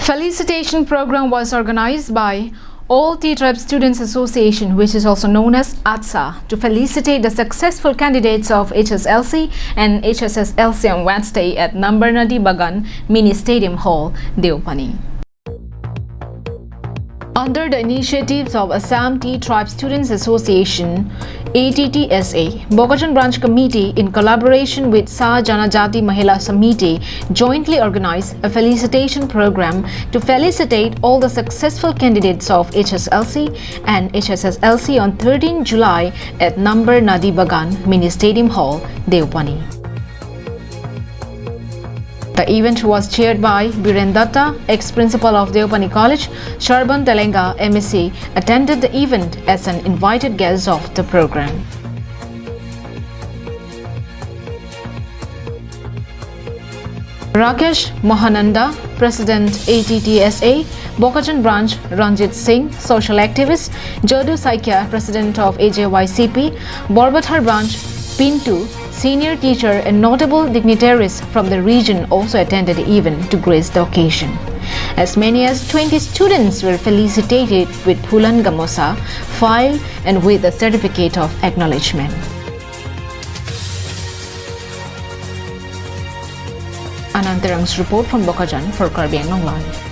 Felicitation program was organized by All T-Tribe Students Association, which is also known as ATSA, to felicitate the successful candidates of HSLC and HSSLC on Wednesday at Number Nadi Bagan Mini Stadium Hall, Deopani. Under the initiatives of Assam T-Tribe Students Association, ATTSA, Bokajan Branch Committee in collaboration with Sa Janajati Mahila Samiti jointly organized a felicitation program to felicitate all the successful candidates of HSLC and HSSLC on 13 July at Number Nadi Bagan Mini Stadium Hall, Deopani. The event was chaired by Biren Datta, ex-principal of Deopani College. Sharban Telenga, MSc, attended the event as an invited guest of the program. Rakesh Mohananda, President ATTSA, Bokajan Branch Ranjit Singh, Social Activist, Jodu Saikya, President of AJYCP, Borbathar Branch Pintu, Senior teacher and notable dignitaries from the region also attended the event to grace the occasion. As many as 20 students were felicitated with Hulan Gamosa, file and with a certificate of acknowledgement. Anantarang's report from Bokajan for Karbi Anong Live.